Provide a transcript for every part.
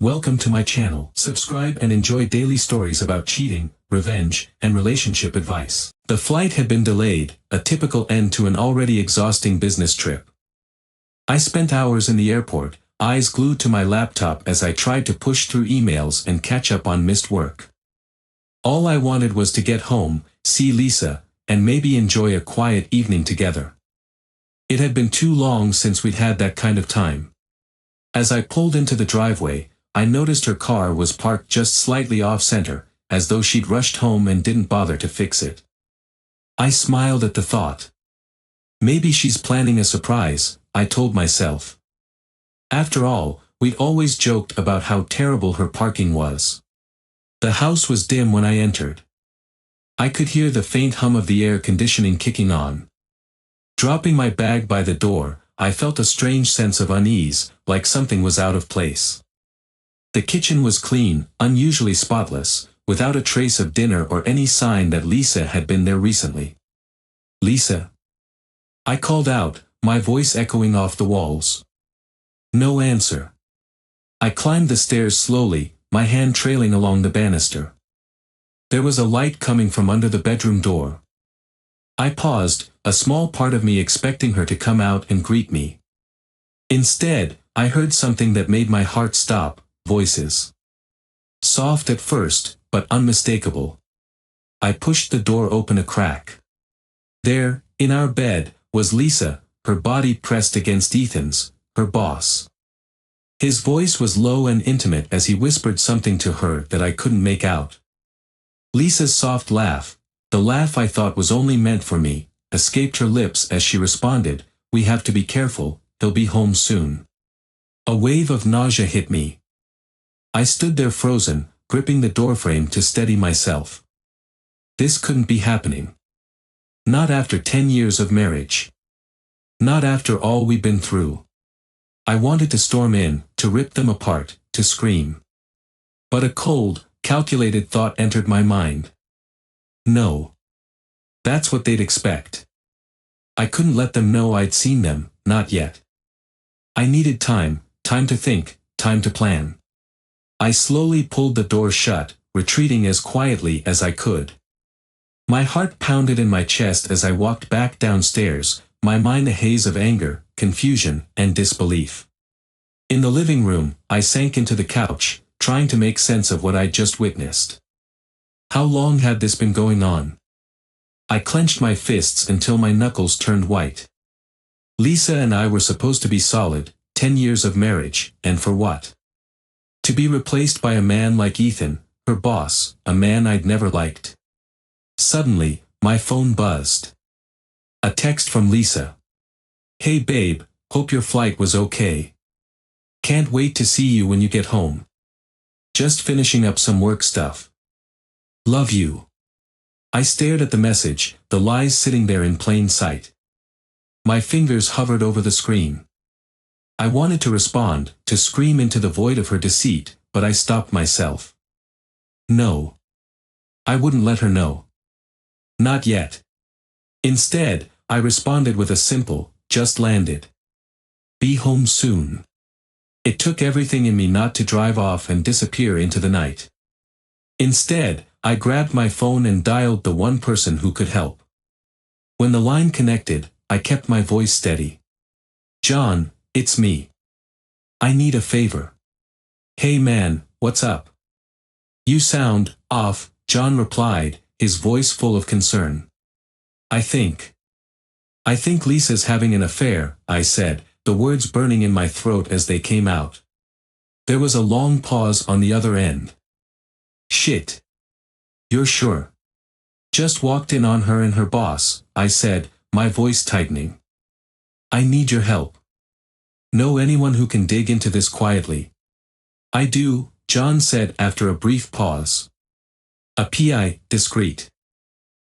Welcome to my channel. Subscribe and enjoy daily stories about cheating, revenge, and relationship advice. The flight had been delayed, a typical end to an already exhausting business trip. I spent hours in the airport, eyes glued to my laptop as I tried to push through emails and catch up on missed work. All I wanted was to get home, see Lisa, and maybe enjoy a quiet evening together. It had been too long since we'd had that kind of time. As I pulled into the driveway, I noticed her car was parked just slightly off-center, as though she'd rushed home and didn't bother to fix it. I smiled at the thought. Maybe she's planning a surprise, I told myself. After all, we'd always joked about how terrible her parking was. The house was dim when I entered. I could hear the faint hum of the air conditioning kicking on. Dropping my bag by the door, I felt a strange sense of unease, like something was out of place. The kitchen was clean, unusually spotless, without a trace of dinner or any sign that Lisa had been there recently. "Lisa?" I called out, my voice echoing off the walls. No answer. I climbed the stairs slowly, my hand trailing along the banister. There was a light coming from under the bedroom door. I paused, a small part of me expecting her to come out and greet me. Instead, I heard something that made my heart stop. Voices. Soft at first, but unmistakable. I pushed the door open a crack. There, in our bed, was Lisa, her body pressed against Ethan's, her boss. His voice was low and intimate as he whispered something to her that I couldn't make out. Lisa's soft laugh, the laugh I thought was only meant for me, escaped her lips as she responded, "We have to be careful, he'll be home soon." A wave of nausea hit me. I stood there frozen, gripping the doorframe to steady myself. This couldn't be happening. Not after 10 years of marriage. Not after all we'd been through. I wanted to storm in, to rip them apart, to scream. But a cold, calculated thought entered my mind. No. That's what they'd expect. I couldn't let them know I'd seen them, not yet. I needed time to think, time to plan. I slowly pulled the door shut, retreating as quietly as I could. My heart pounded in my chest as I walked back downstairs, my mind a haze of anger, confusion, and disbelief. In the living room, I sank into the couch, trying to make sense of what I'd just witnessed. How long had this been going on? I clenched my fists until my knuckles turned white. Lisa and I were supposed to be solid, 10 years of marriage, and for what? To be replaced by a man like Ethan, her boss, a man I'd never liked. Suddenly, my phone buzzed. A text from Lisa. "Hey babe, hope your flight was okay. Can't wait to see you when you get home. Just finishing up some work stuff. Love you." I stared at the message, the lies sitting there in plain sight. My fingers hovered over the screen. I wanted to respond, to scream into the void of her deceit, but I stopped myself. No. I wouldn't let her know. Not yet. Instead, I responded with a simple, "Just landed. Be home soon." It took everything in me not to drive off and disappear into the night. Instead, I grabbed my phone and dialed the one person who could help. When the line connected, I kept my voice steady. "John, it's me. I need a favor." "Hey man, what's up?" "You sound off," John replied, his voice full of concern. I think Lisa's having an affair," I said, the words burning in my throat as they came out. There was a long pause on the other end. "Shit. You're sure?" "Just walked in on her and her boss," I said, my voice tightening. "I need your help. Know anyone who can dig into this quietly?" "I do," John said after a brief pause. "A PI, discreet.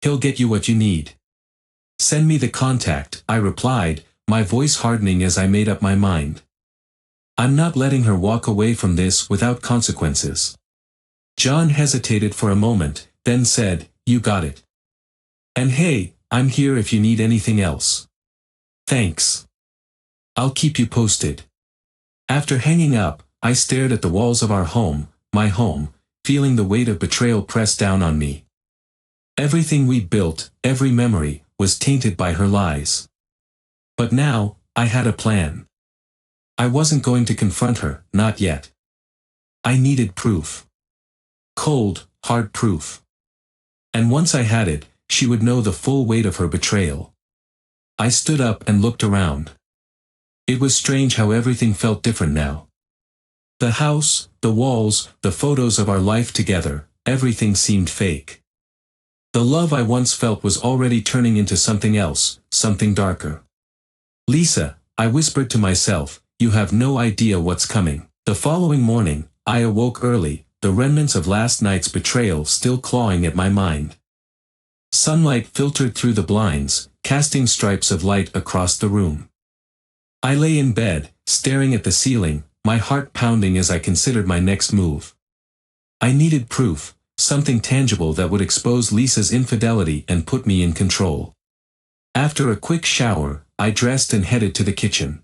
He'll get you what you need." "Send me the contact," I replied, my voice hardening as I made up my mind. I'm not letting her walk away from this without consequences. John hesitated for a moment, then said, "You got it. And hey, I'm here if you need anything else." "Thanks. I'll keep you posted." After hanging up, I stared at the walls of our home, my home, feeling the weight of betrayal press down on me. Everything we built, every memory, was tainted by her lies. But now, I had a plan. I wasn't going to confront her, not yet. I needed proof. Cold, hard proof. And once I had it, she would know the full weight of her betrayal. I stood up and looked around. It was strange how everything felt different now. The house, the walls, the photos of our life together, everything seemed fake. The love I once felt was already turning into something else, something darker. Lisa, I whispered to myself, you have no idea what's coming. The following morning, I awoke early, the remnants of last night's betrayal still clawing at my mind. Sunlight filtered through the blinds, casting stripes of light across the room. I lay in bed, staring at the ceiling, my heart pounding as I considered my next move. I needed proof, something tangible that would expose Lisa's infidelity and put me in control. After a quick shower, I dressed and headed to the kitchen.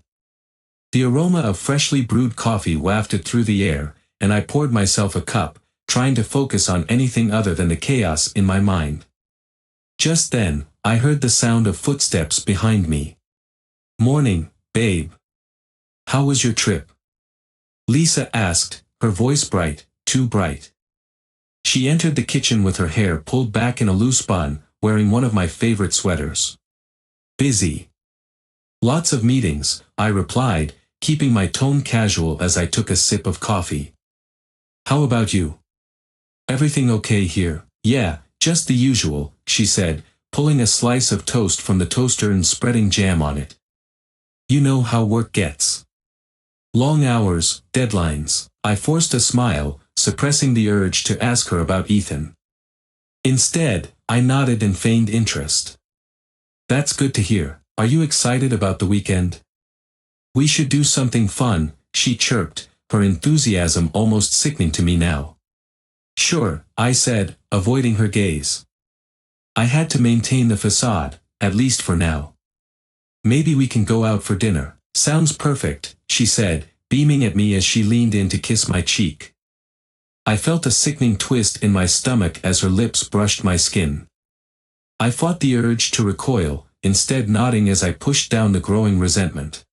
The aroma of freshly brewed coffee wafted through the air, and I poured myself a cup, trying to focus on anything other than the chaos in my mind. Just then, I heard the sound of footsteps behind me. "Morning, babe. How was your trip?" Lisa asked, her voice bright, too bright. She entered the kitchen with her hair pulled back in a loose bun, wearing one of my favorite sweaters. "Busy. Lots of meetings," I replied, keeping my tone casual as I took a sip of coffee. "How about you? Everything okay here?" "Yeah, just the usual," she said, pulling a slice of toast from the toaster and spreading jam on it. "You know how work gets. Long hours, deadlines." I forced a smile, suppressing the urge to ask her about Ethan. Instead, I nodded and feigned interest. "That's good to hear. Are you excited about the weekend?" "We should do something fun," she chirped, her enthusiasm almost sickening to me now. "Sure," I said, avoiding her gaze. I had to maintain the facade, at least for now. "Maybe we can go out for dinner." "Sounds perfect," she said, beaming at me as she leaned in to kiss my cheek. I felt a sickening twist in my stomach as her lips brushed my skin. I fought the urge to recoil, instead nodding as I pushed down the growing resentment.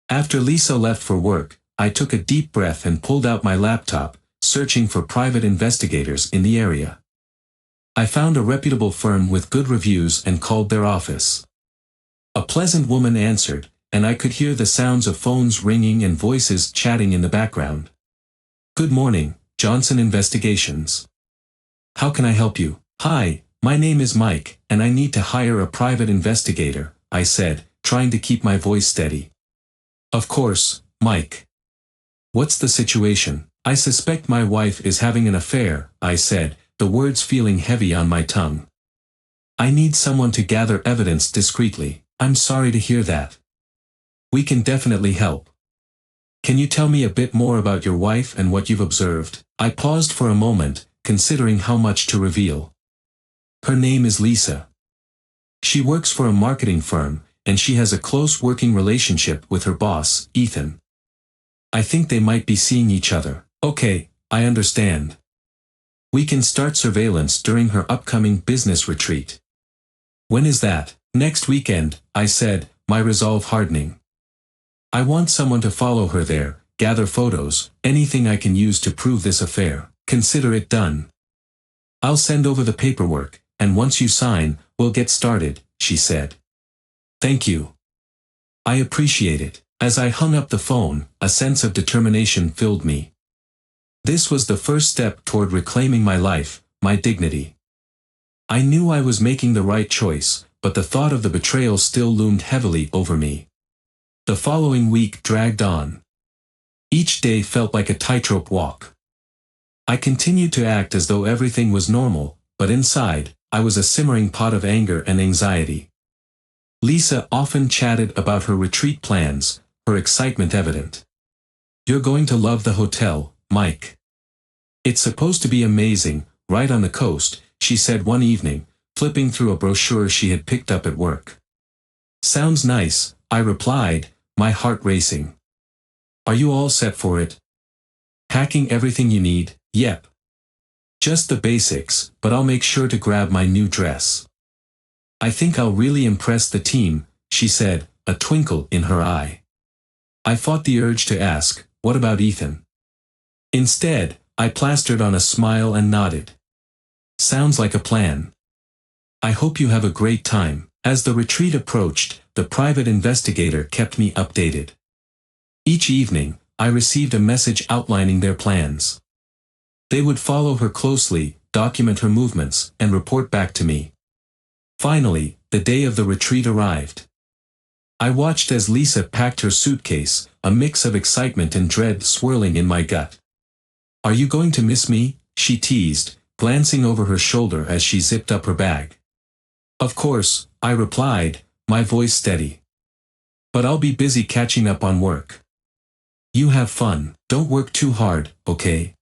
After Lisa left for work, I took a deep breath and pulled out my laptop, searching for private investigators in the area. I found a reputable firm with good reviews and called their office. A pleasant woman answered, and I could hear the sounds of phones ringing and voices chatting in the background. "Good morning, Johnson Investigations. How can I help you?" "Hi, my name is Mike, and I need to hire a private investigator," I said, trying to keep my voice steady. "Of course, Mike. What's the situation?" "I suspect my wife is having an affair," I said, the words feeling heavy on my tongue. "I need someone to gather evidence discreetly." "I'm sorry to hear that. We can definitely help. Can you tell me a bit more about your wife and what you've observed?" I paused for a moment, considering how much to reveal. "Her name is Lisa. She works for a marketing firm, and she has a close working relationship with her boss, Ethan. I think they might be seeing each other." "Okay, I understand. We can start surveillance during her upcoming business retreat." "When is that?" "Next weekend," I said, my resolve hardening. "I want someone to follow her there, gather photos, anything I can use to prove this affair. Consider it done. I'll send over the paperwork, and once you sign, we'll get started," she said. "Thank you. I appreciate it." As I hung up the phone, a sense of determination filled me. This was the first step toward reclaiming my life, my dignity. I knew I was making the right choice, but the thought of the betrayal still loomed heavily over me. The following week dragged on. Each day felt like a tightrope walk. I continued to act as though everything was normal, but inside, I was a simmering pot of anger and anxiety. Lisa often chatted about her retreat plans, her excitement evident. "You're going to love the hotel, Mike. It's supposed to be amazing, right on the coast," she said one evening, flipping through a brochure she had picked up at work. "Sounds nice," I replied, my heart racing. "Are you all set for it?" Packing everything you need, yep. Just the basics, but I'll make sure to grab my new dress. I think I'll really impress the team, she said, a twinkle in her eye. I fought the urge to ask, what about Ethan? Instead, I plastered on a smile and nodded. Sounds like a plan. I hope you have a great time. As the retreat approached, the private investigator kept me updated. Each evening, I received a message outlining their plans. They would follow her closely, document her movements, and report back to me. Finally, the day of the retreat arrived. I watched as Lisa packed her suitcase, a mix of excitement and dread swirling in my gut. Are you going to miss me? She teased, glancing over her shoulder as she zipped up her bag. Of course, I replied, my voice steady. But I'll be busy catching up on work. You have fun, don't work too hard, okay?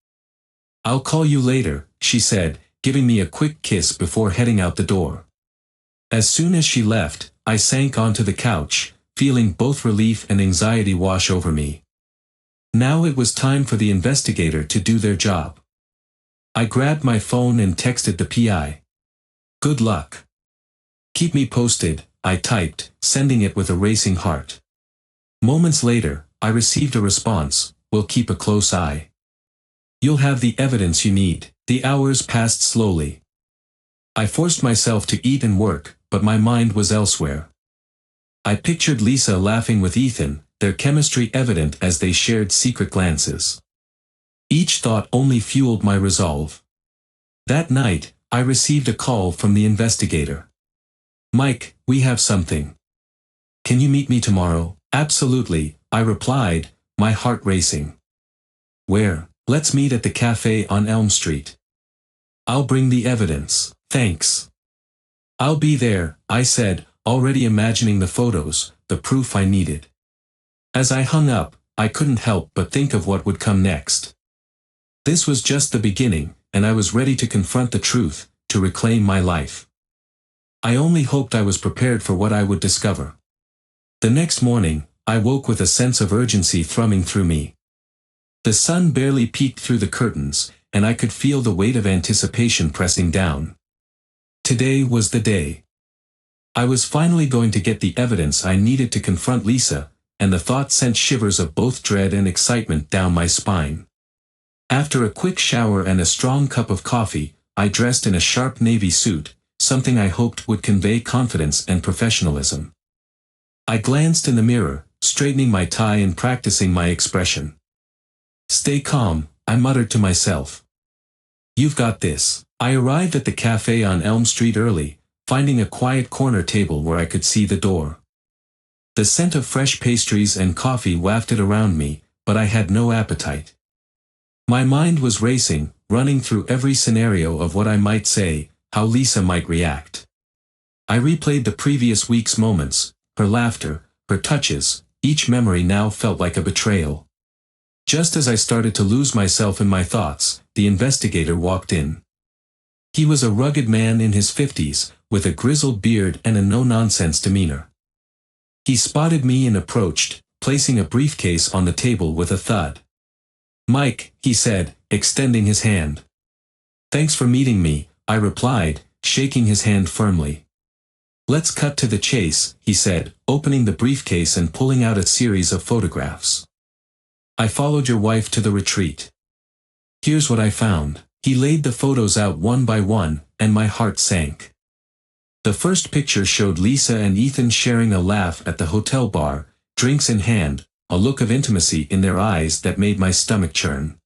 I'll call you later, she said, giving me a quick kiss before heading out the door. As soon as she left, I sank onto the couch, feeling both relief and anxiety wash over me. Now it was time for the investigator to do their job. I grabbed my phone and texted the PI. Good luck. Keep me posted, I typed, sending it with a racing heart. Moments later, I received a response, we'll keep a close eye. You'll have the evidence you need. The hours passed slowly. I forced myself to eat and work, but my mind was elsewhere. I pictured Lisa laughing with Ethan, their chemistry evident as they shared secret glances. Each thought only fueled my resolve. That night, I received a call from the investigator. Mike, we have something. Can you meet me tomorrow? Absolutely, I replied, my heart racing. Where? Let's meet at the cafe on Elm Street. I'll bring the evidence, thanks. I'll be there, I said, already imagining the photos, the proof I needed. As I hung up, I couldn't help but think of what would come next. This was just the beginning, and I was ready to confront the truth, to reclaim my life. I only hoped I was prepared for what I would discover. The next morning, I woke with a sense of urgency thrumming through me. The sun barely peeked through the curtains, and I could feel the weight of anticipation pressing down. Today was the day. I was finally going to get the evidence I needed to confront Lisa, and the thought sent shivers of both dread and excitement down my spine. After a quick shower and a strong cup of coffee, I dressed in a sharp navy suit, something I hoped would convey confidence and professionalism. I glanced in the mirror, straightening my tie and practicing my expression. Stay calm, I muttered to myself. You've got this. I arrived at the cafe on Elm Street early, finding a quiet corner table where I could see the door. The scent of fresh pastries and coffee wafted around me, but I had no appetite. My mind was racing, running through every scenario of what I might say, how Lisa might react. I replayed the previous week's moments, her laughter, her touches, each memory now felt like a betrayal. Just as I started to lose myself in my thoughts, the investigator walked in. He was a rugged man in his 50s, with a grizzled beard and a no-nonsense demeanor. He spotted me and approached, placing a briefcase on the table with a thud. Mike, he said, extending his hand. Thanks for meeting me, I replied, shaking his hand firmly. Let's cut to the chase, he said, opening the briefcase and pulling out a series of photographs. I followed your wife to the retreat. Here's what I found. He laid the photos out one by one, and my heart sank. The first picture showed Lisa and Ethan sharing a laugh at the hotel bar, drinks in hand, a look of intimacy in their eyes that made my stomach churn.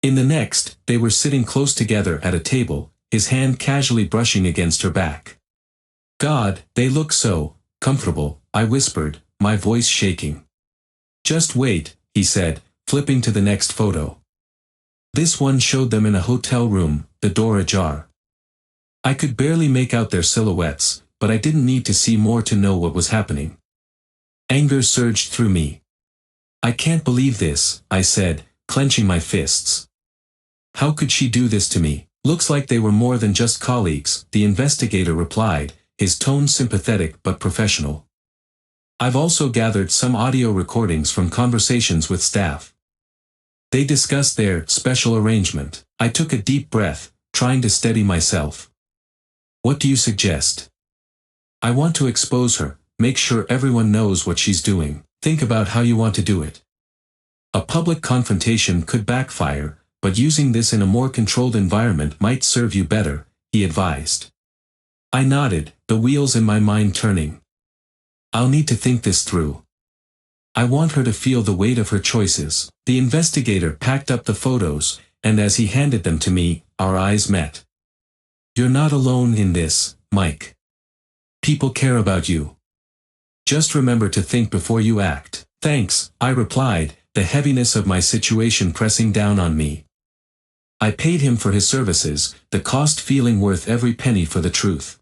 In the next, they were sitting close together at a table, his hand casually brushing against her back. God, they look so comfortable, I whispered, my voice shaking. Just wait, he said, flipping to the next photo. This one showed them in a hotel room, the door ajar. I could barely make out their silhouettes, but I didn't need to see more to know what was happening. Anger surged through me. I can't believe this, I said, clenching my fists. How could she do this to me? Looks like they were more than just colleagues, the investigator replied, his tone sympathetic but professional. I've also gathered some audio recordings from conversations with staff. They discussed their special arrangement. I took a deep breath, trying to steady myself. What do you suggest? I want to expose her, make sure everyone knows what she's doing. Think about how you want to do it. A public confrontation could backfire, but using this in a more controlled environment might serve you better, he advised. I nodded, the wheels in my mind turning. I'll need to think this through. I want her to feel the weight of her choices. The investigator packed up the photos, and as he handed them to me, our eyes met. You're not alone in this, Mike. People care about you. Just remember to think before you act. Thanks, I replied, the heaviness of my situation pressing down on me. I paid him for his services, the cost feeling worth every penny for the truth.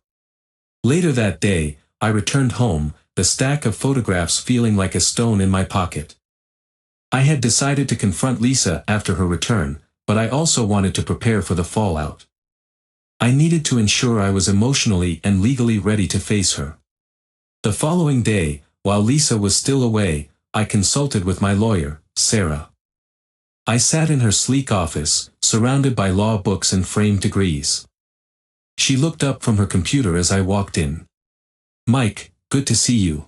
Later that day, I returned home, the stack of photographs feeling like a stone in my pocket. I had decided to confront Lisa after her return, but I also wanted to prepare for the fallout. I needed to ensure I was emotionally and legally ready to face her. The following day, while Lisa was still away, I consulted with my lawyer, Sarah. I sat in her sleek office, surrounded by law books and framed degrees. She looked up from her computer as I walked in. Mike, good to see you.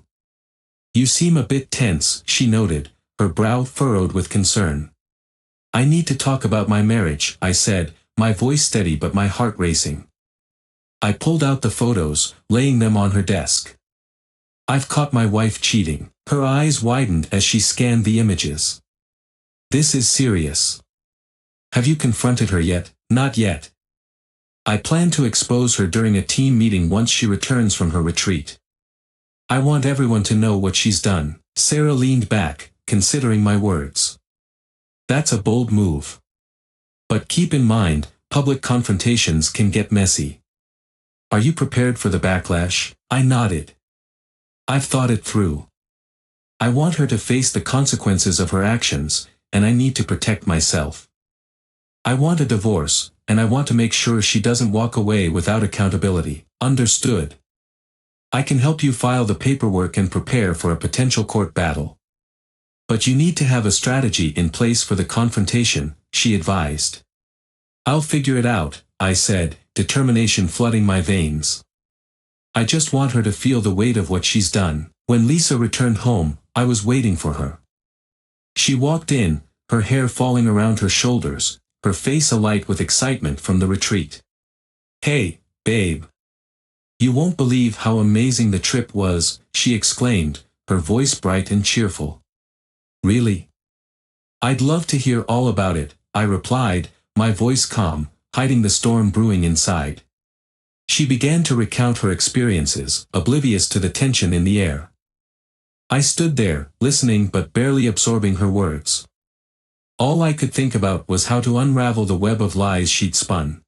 You seem a bit tense, she noted, her brow furrowed with concern. I need to talk about my marriage, I said, my voice steady but my heart racing. I pulled out the photos, laying them on her desk. I've caught my wife cheating. Her eyes widened as she scanned the images. This is serious. Have you confronted her yet? Not yet. I plan to expose her during a team meeting once she returns from her retreat. I want everyone to know what she's done. Sarah leaned back, considering my words. That's a bold move. But keep in mind, public confrontations can get messy. Are you prepared for the backlash? I nodded. I've thought it through. I want her to face the consequences of her actions, and I need to protect myself. I want a divorce, and I want to make sure she doesn't walk away without accountability. Understood. I can help you file the paperwork and prepare for a potential court battle. But you need to have a strategy in place for the confrontation, she advised. I'll figure it out, I said, determination flooding my veins. I just want her to feel the weight of what she's done. When Lisa returned home, I was waiting for her. She walked in, her hair falling around her shoulders, her face alight with excitement from the retreat. Hey, babe. You won't believe how amazing the trip was, she exclaimed, her voice bright and cheerful. Really? I'd love to hear all about it, I replied, my voice calm, hiding the storm brewing inside. She began to recount her experiences, oblivious to the tension in the air. I stood there, listening but barely absorbing her words. All I could think about was how to unravel the web of lies she'd spun.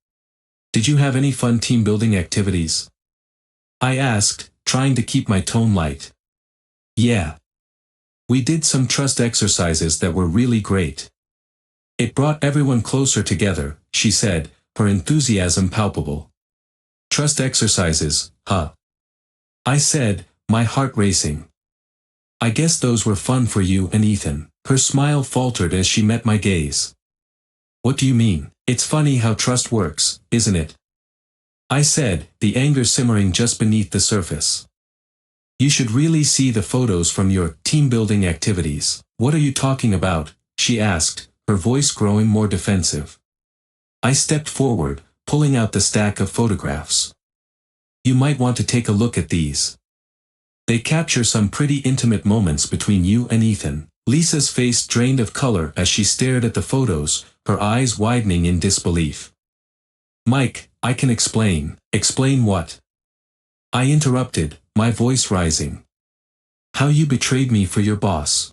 Did you have any fun team-building activities? I asked, trying to keep my tone light. Yeah. We did some trust exercises that were really great. It brought everyone closer together, she said, her enthusiasm palpable. Trust exercises, huh? I said, my heart racing. I guess those were fun for you and Ethan. Her smile faltered as she met my gaze. What do you mean? It's funny how trust works, isn't it? I said, the anger simmering just beneath the surface. You should really see the photos from your team-building activities. What are you talking about? She asked, her voice growing more defensive. I stepped forward, pulling out the stack of photographs. You might want to take a look at these. They capture some pretty intimate moments between you and Ethan. Lisa's face drained of color as she stared at the photos, her eyes widening in disbelief. Mike, I can explain. Explain what? I interrupted, my voice rising. How you betrayed me for your boss.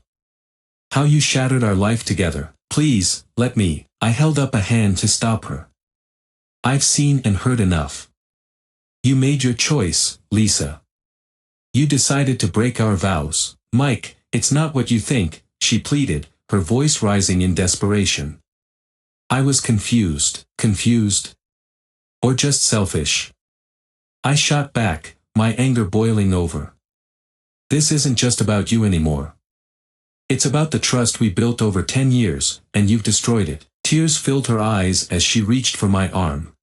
How you shattered our life together. Please, let me. I held up a hand to stop her. I've seen and heard enough. You made your choice, Lisa. You decided to break our vows. Mike, it's not what you think, she pleaded, her voice rising in desperation. I was confused. Confused? Or just selfish? I shot back, my anger boiling over. This isn't just about you anymore. It's about the trust we built over 10 years, and you've destroyed it. Tears filled her eyes as she reached for my arm.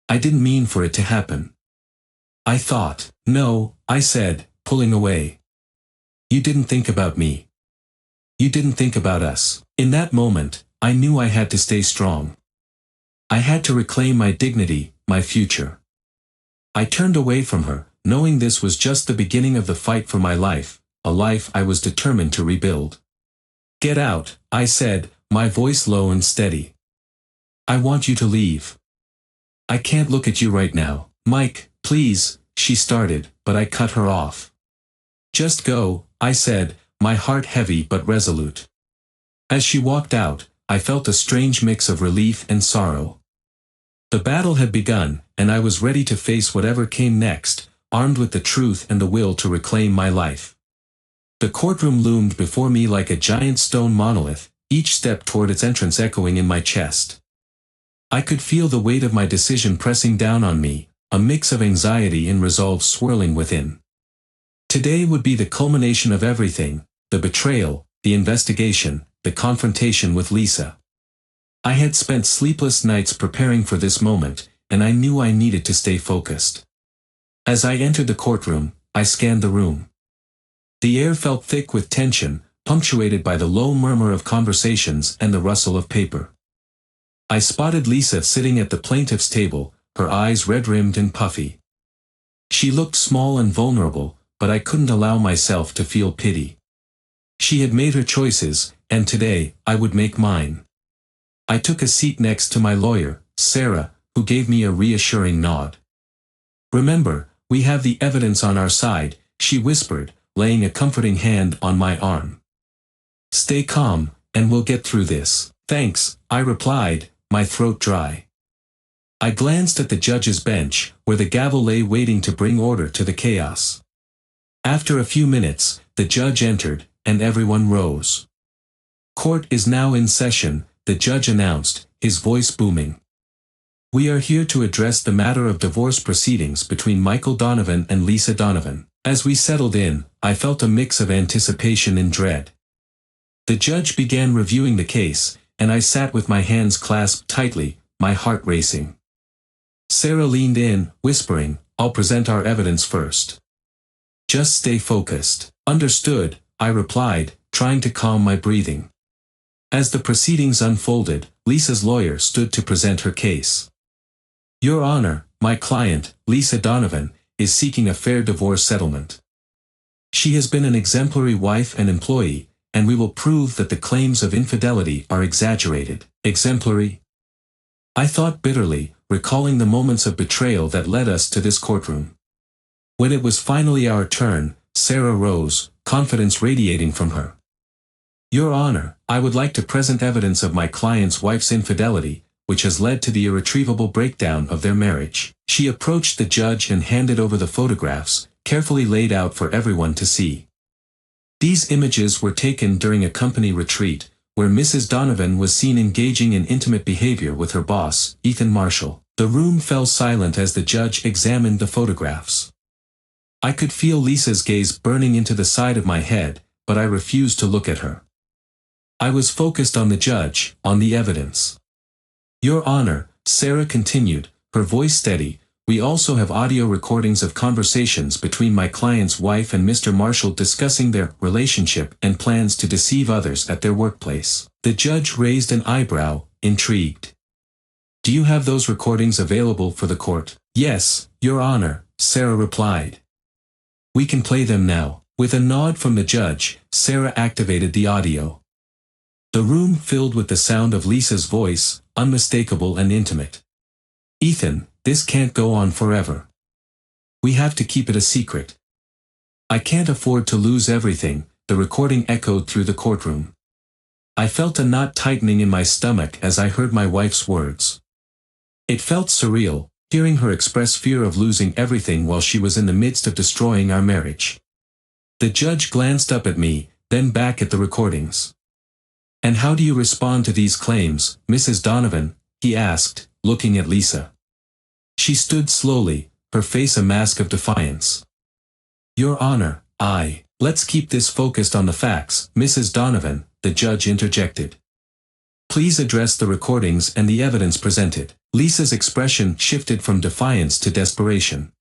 I didn't mean for it to happen. I thought. No, I said, pulling away. You didn't think about me. You didn't think about us. In that moment, I knew I had to stay strong. I had to reclaim my dignity, my future. I turned away from her, knowing this was just the beginning of the fight for my life, a life I was determined to rebuild. Get out, I said, my voice low and steady. I want you to leave. I can't look at you right now. Mike, please, she started, but I cut her off. Just go, I said, my heart heavy but resolute. As she walked out, I felt a strange mix of relief and sorrow. The battle had begun, and I was ready to face whatever came next, armed with the truth and the will to reclaim my life. The courtroom loomed before me like a giant stone monolith, each step toward its entrance echoing in my chest. I could feel the weight of my decision pressing down on me, a mix of anxiety and resolve swirling within. Today would be the culmination of everything, the betrayal, the investigation, the confrontation with Lisa. I had spent sleepless nights preparing for this moment, and I knew I needed to stay focused. As I entered the courtroom, I scanned the room. The air felt thick with tension, punctuated by the low murmur of conversations and the rustle of paper. I spotted Lisa sitting at the plaintiff's table, her eyes red-rimmed and puffy. She looked small and vulnerable, but I couldn't allow myself to feel pity. She had made her choices, and today, I would make mine. I took a seat next to my lawyer, Sarah, who gave me a reassuring nod. Remember, we have the evidence on our side, she whispered, laying a comforting hand on my arm. Stay calm, and we'll get through this. Thanks, I replied, my throat dry. I glanced at the judge's bench, where the gavel lay waiting to bring order to the chaos. After a few minutes, the judge entered, and everyone rose. Court is now in session, the judge announced, his voice booming. We are here to address the matter of divorce proceedings between Michael Donovan and Lisa Donovan. As we settled in, I felt a mix of anticipation and dread. The judge began reviewing the case, and I sat with my hands clasped tightly, my heart racing. Sarah leaned in, whispering, I'll present our evidence first. Just stay focused. Understood, I replied, trying to calm my breathing. As the proceedings unfolded, Lisa's lawyer stood to present her case. Your Honor, my client, Lisa Donovan, is seeking a fair divorce settlement. She has been an exemplary wife and employee, and we will prove that the claims of infidelity are exaggerated. Exemplary? I thought bitterly, recalling the moments of betrayal that led us to this courtroom. When it was finally our turn, Sarah rose, confidence radiating from her. Your Honor, I would like to present evidence of my client's wife's infidelity, which has led to the irretrievable breakdown of their marriage. She approached the judge and handed over the photographs, carefully laid out for everyone to see. These images were taken during a company retreat, where Mrs. Donovan was seen engaging in intimate behavior with her boss, Ethan Marshall. The room fell silent as the judge examined the photographs. I could feel Lisa's gaze burning into the side of my head, but I refused to look at her. I was focused on the judge, on the evidence. Your Honor, Sarah continued, her voice steady, we also have audio recordings of conversations between my client's wife and Mr. Marshall discussing their relationship and plans to deceive others at their workplace. The judge raised an eyebrow, intrigued. Do you have those recordings available for the court? Yes, Your Honor, Sarah replied. We can play them now. With a nod from the judge, Sarah activated the audio. The room filled with the sound of Lisa's voice, unmistakable and intimate. Ethan, this can't go on forever. We have to keep it a secret. I can't afford to lose everything, the recording echoed through the courtroom. I felt a knot tightening in my stomach as I heard my wife's words. It felt surreal, hearing her express fear of losing everything while she was in the midst of destroying our marriage. The judge glanced up at me, then back at the recordings. And how do you respond to these claims, Mrs. Donovan? He asked, looking at Lisa. She stood slowly, her face a mask of defiance. Your Honor, Let's keep this focused on the facts, Mrs. Donovan, the judge interjected. Please address the recordings and the evidence presented. Lisa's expression shifted from defiance to desperation.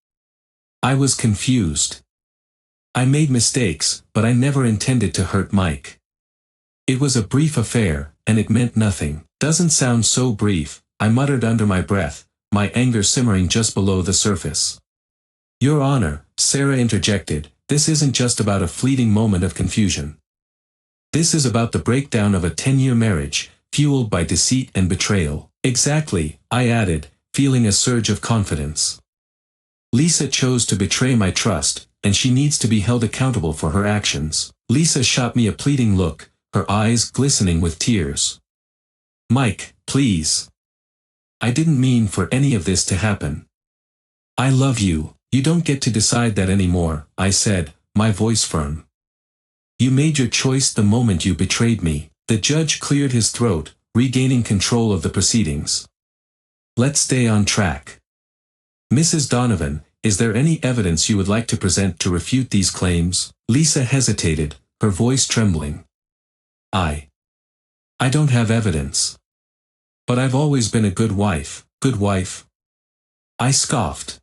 I was confused. I made mistakes, but I never intended to hurt Mike. It was a brief affair, and it meant nothing. Doesn't sound so brief, I muttered under my breath, my anger simmering just below the surface. Your Honor, Sarah interjected, this isn't just about a fleeting moment of confusion. This is about the breakdown of a 10-year marriage, fueled by deceit and betrayal. Exactly, I added, feeling a surge of confidence. Lisa chose to betray my trust, and she needs to be held accountable for her actions. Lisa shot me a pleading look, her eyes glistening with tears. Mike, please. I didn't mean for any of this to happen. I love you. You don't get to decide that anymore, I said, my voice firm. You made your choice the moment you betrayed me. The judge cleared his throat, regaining control of the proceedings. Let's stay on track. Mrs. Donovan, is there any evidence you would like to present to refute these claims? Lisa hesitated, her voice trembling. I don't have evidence. But I've always been a good wife. Good wife? I scoffed.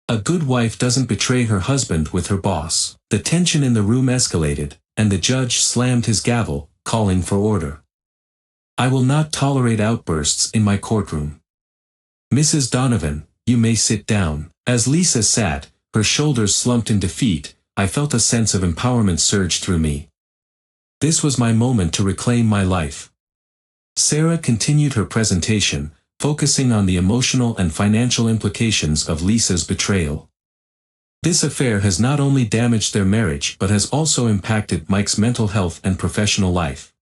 A good wife doesn't betray her husband with her boss. The tension in the room escalated, and the judge slammed his gavel, calling for order. I will not tolerate outbursts in my courtroom. Mrs. Donovan, you may sit down. As Lisa sat, her shoulders slumped in defeat, I felt a sense of empowerment surge through me. This was my moment to reclaim my life. Sarah continued her presentation, focusing on the emotional and financial implications of Lisa's betrayal. This affair has not only damaged their marriage but has also impacted Mike's mental health and professional life.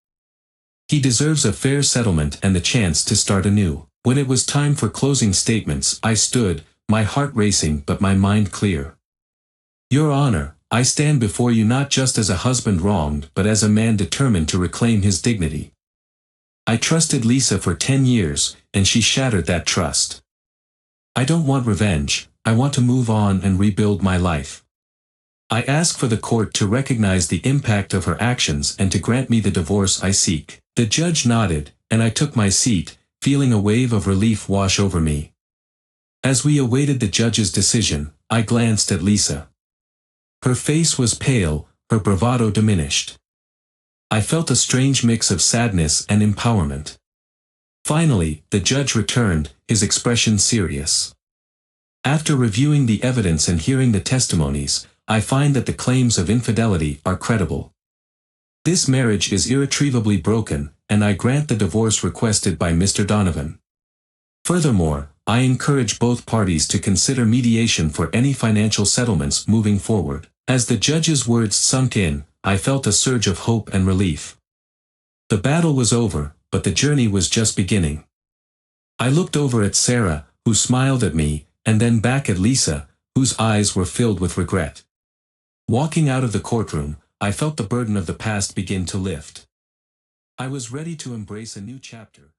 He deserves a fair settlement and the chance to start anew. When it was time for closing statements, I stood, my heart racing but my mind clear. Your Honor, I stand before you not just as a husband wronged but as a man determined to reclaim his dignity. I trusted Lisa for 10 years, and she shattered that trust. I don't want revenge, I want to move on and rebuild my life. I ask for the court to recognize the impact of her actions and to grant me the divorce I seek. The judge nodded, and I took my seat, feeling a wave of relief wash over me. As we awaited the judge's decision, I glanced at Lisa. Her face was pale, her bravado diminished. I felt a strange mix of sadness and empowerment. Finally, the judge returned, his expression serious. After reviewing the evidence and hearing the testimonies, I find that the claims of infidelity are credible. This marriage is irretrievably broken, and I grant the divorce requested by Mr. Donovan. Furthermore, I encourage both parties to consider mediation for any financial settlements moving forward. As the judge's words sunk in, I felt a surge of hope and relief. The battle was over, but the journey was just beginning. I looked over at Sarah, who smiled at me, and then back at Lisa, whose eyes were filled with regret. Walking out of the courtroom, I felt the burden of the past begin to lift. I was ready to embrace a new chapter.